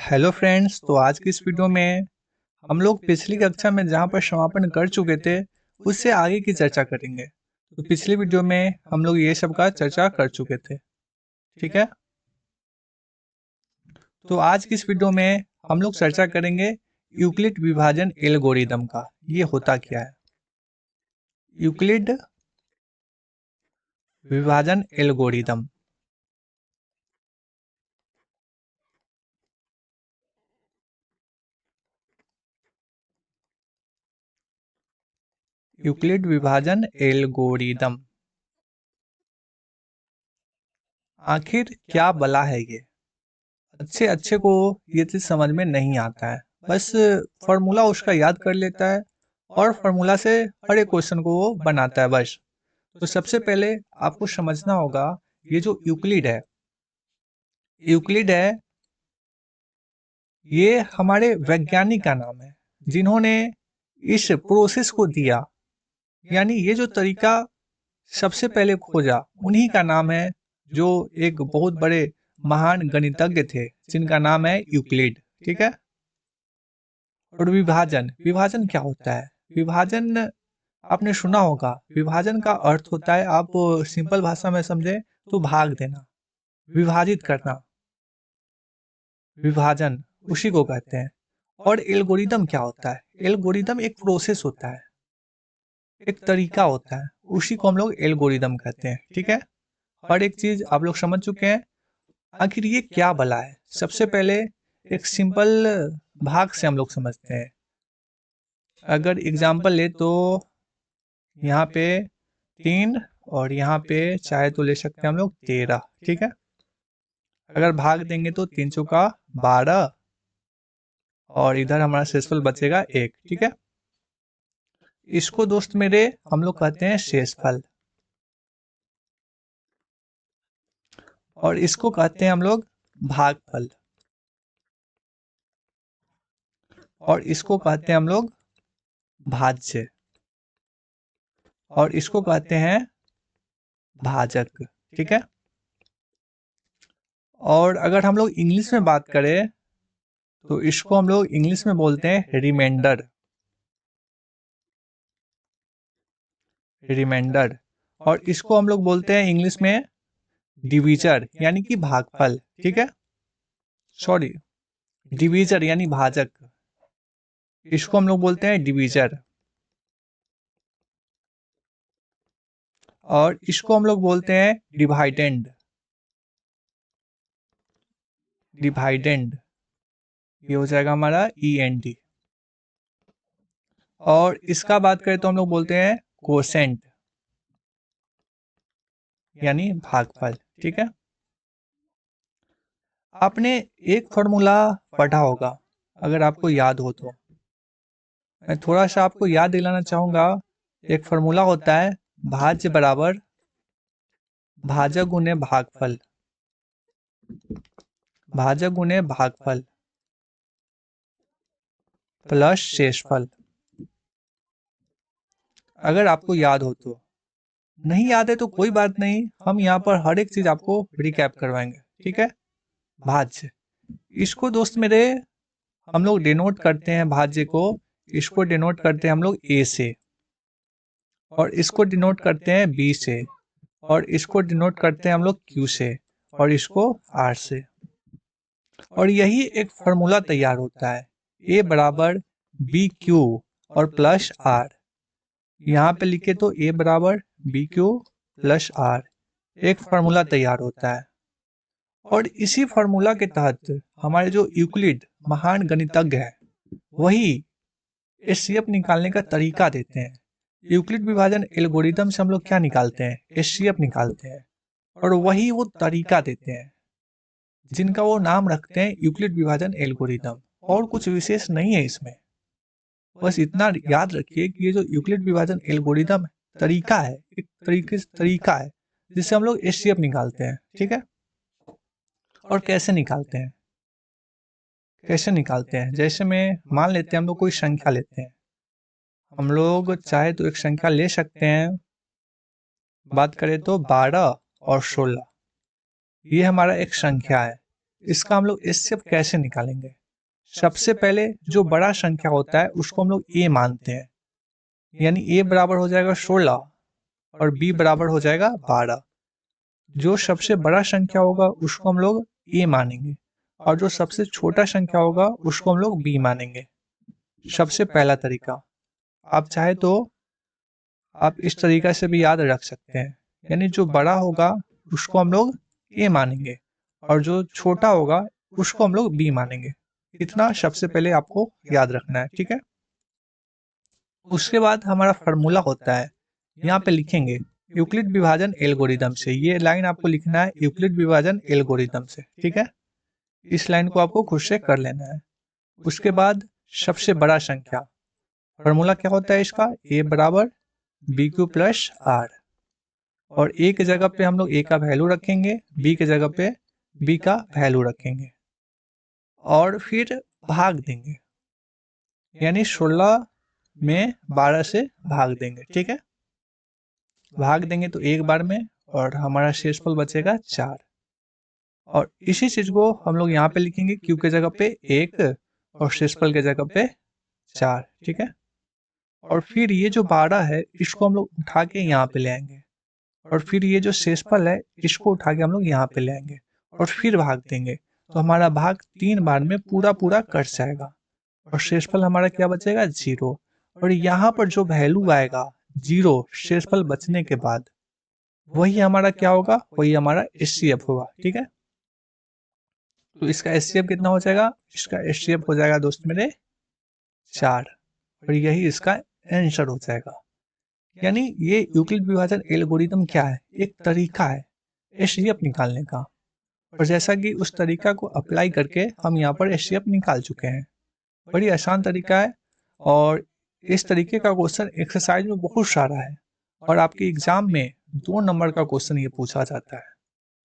Hello friends. तो आज की इस वीडियो में हम लोग पिछली कक्षा में जहाँ पर समापन कर चुके थे उससे आगे की चर्चा करेंगे। तो पिछली वीडियो में हम लोग ये सब का चर्चा कर चुके थे। ठीक है। तो आज की इस वीडियो में हम लोग चर्चा करेंगे यूक्लिड विभाजन एल्गोरिदम का। ये होता क्या है? यूक्लिड विभाजन एल्गोरिदम। यूक्लिड विभाजन एल्गोरिदम आखिर क्या बला है ये? अच्छे अच्छे को ये चीज समझ में नहीं आता है। बस फॉर्मूला उसका याद कर लेता है और फॉर्मूला से हर एक क्वेश्चन को वो बनाता है बस। तो सबसे पहले आपको समझना होगा ये जो यूक्लिड है ये हमारे वैज्ञानिक का नाम है जिन्होंने इस प्रोसेस को दिया। यानी ये जो तरीका सबसे पहले खोजा उन्हीं का नाम है, जो एक बहुत बड़े महान गणितज्ञ थे जिनका नाम है यूक्लिड। ठीक है। और विभाजन विभाजन क्या होता है? विभाजन आपने सुना होगा। विभाजन का अर्थ होता है, आप सिंपल भाषा में समझे तो भाग देना, विभाजित करना। विभाजन उसी को कहते हैं। और एल्गोरिदम क्या होता है? एल्गोरिदम एक प्रोसेस होता है, एक तरीका होता है, उसी को हम लोग एल्गोरिदम कहते हैं। ठीक है। हर एक चीज आप लोग समझ चुके हैं। आखिर ये क्या भला है? सबसे पहले एक सिंपल भाग से हम लोग समझते हैं। अगर एग्जाम्पल ले तो यहाँ पे 3 और यहाँ पे चाहे तो ले सकते हैं हम लोग 13। ठीक है। अगर भाग देंगे तो 3 चौका 12 और इधर हमारा शेषफल बचेगा 1। ठीक है। इसको दोस्त मेरे हम लोग कहते हैं शेषफल और इसको कहते हैं हम लोग भागफल और इसको कहते हैं हम लोग भाज्य और इसको कहते हैं भाजक। ठीक है। और अगर हम लोग इंग्लिश में बात करें तो इसको हम लोग इंग्लिश में बोलते हैं रिमाइंडर। रिमाइंडर और इसको हम लोग बोलते हैं इंग्लिश में डिवीजर यानी कि भागफल। ठीक है। सॉरी, डिवीजर यानी भाजक, इसको हम लोग बोलते हैं डिवीजर। और इसको हम लोग बोलते हैं डिवाइडेंड। डिवाइडेंड ये हो जाएगा हमारा END। और इसका बात करें तो हम लोग बोलते हैं कोसेंट यानी भागफल। ठीक है। आपने एक फॉर्मूला पढ़ा होगा, अगर आपको याद हो तो मैं थोड़ा सा आपको याद दिलाना चाहूंगा। एक फॉर्मूला होता है भाज्य बराबर भाजक गुने भागफल, भाजक गुने भागफल प्लस शेषफल। अगर आपको याद हो तो, नहीं याद है तो कोई बात नहीं, हम यहाँ पर हर एक चीज आपको रिकैप करवाएंगे। ठीक है। भाज्य, इसको दोस्त मेरे हम लोग डिनोट करते हैं भाज्य को, इसको डिनोट करते हैं हम लोग A से और इसको डिनोट करते हैं B से और इसको डिनोट करते हैं हम लोग Q से और इसको R से। और यही एक फॉर्मूला तैयार होता है A बराबर BQ और प्लस R। यहाँ पे लिखे तो A बराबर BQ प्लस R, एक फार्मूला तैयार होता है। और इसी फार्मूला के तहत हमारे जो यूक्लिड महान गणितज्ञ है वही एचसीएफ निकालने का तरीका देते हैं। यूक्लिड विभाजन एल्गोरिदम से हम लोग क्या निकालते हैं? एचसीएफ निकालते हैं। और वही वो तरीका देते हैं जिनका वो नाम रखते हैं यूक्लिड विभाजन एल्गोरिदम। और कुछ विशेष नहीं है इसमें, बस इतना याद रखिए कि ये जो यूक्लिड विभाजन एल्गोरिदम तरीका है, एक तरीका है जिससे हम लोग एचसीएफ निकालते हैं। ठीक है। और कैसे निकालते हैं? जैसे में मान लेते हैं हम लोग कोई संख्या लेते हैं। हम लोग चाहे तो एक संख्या ले सकते हैं, बात करें तो 12 और 16, ये हमारा एक संख्या है। इसका हम लोग एचसीएफ कैसे निकालेंगे? सबसे पहले जो बड़ा संख्या होता है उसको हम लोग ए मानते हैं, यानी ए बराबर हो जाएगा 16 और बी बराबर हो जाएगा 12। जो सबसे बड़ा संख्या होगा उसको हम लोग ए मानेंगे और जो सबसे छोटा संख्या होगा उसको हम लोग बी मानेंगे। सबसे पहला तरीका, आप चाहे तो आप इस तरीका से भी याद रख सकते हैं, यानी जो बड़ा होगा उसको हम लोग ए मानेंगे और जो छोटा होगा उसको हम लोग बी मानेंगे। इतना सबसे पहले आपको याद रखना है, ठीक है। उसके बाद हमारा फॉर्मूला होता है, यहाँ पे लिखेंगे यूक्लिड विभाजन एल्गोरिदम से। ये लाइन आपको लिखना है यूक्लिड विभाजन एल्गोरिदम से, ठीक है। इस लाइन को आपको खुद से कर लेना है। उसके बाद सबसे बड़ा संख्या, फॉर्मूला क्या होता है इसका, ए बराबर बी क्यू प्लस आर, और ए की जगह पे हम लोग ए का वैल्यू रखेंगे, बी की जगह पे बी का वैल्यू रखेंगे और फिर भाग देंगे, यानी 16 में 12 से भाग देंगे, ठीक है। भाग देंगे तो एक बार में और हमारा शेषफल बचेगा 4। और इसी चीज को हम लोग यहाँ पे लिखेंगे, क्यू के जगह पे 1 और शेषफल के जगह पे 4, ठीक है। और फिर ये जो 12 है इसको हम लोग उठा के यहाँ पे ले आएंगे और फिर ये जो शेषफल है इसको उठा के हम लोग यहाँ पे ले आएंगे और फिर भाग देंगे, तो हमारा भाग 3 बार में पूरा पूरा कट जाएगा और शेषफल हमारा क्या बचेगा, 0। और यहाँ पर जो वैल्यू आएगा 0 शेषफल बचने के बाद, वही हमारा क्या होगा, वही हमारा एचसीएफ होगा, ठीक है। तो इसका एचसीएफ कितना हो जाएगा, इसका एचसीएफ हो जाएगा दोस्त मेरे 4 और यही इसका आंसर हो जाएगा। यानी ये यूक्लिड विभाजन एल्गोरिदम क्या है, एक तरीका है एचसीएफ निकालने का, और जैसा कि उस तरीका को अप्लाई करके हम यहाँ पर एचसीएफ निकाल चुके हैं। बड़ी आसान तरीका है और इस तरीके का क्वेश्चन एक्सरसाइज में बहुत सारा है और आपके एग्जाम में 2 नंबर का क्वेश्चन ये पूछा जाता है।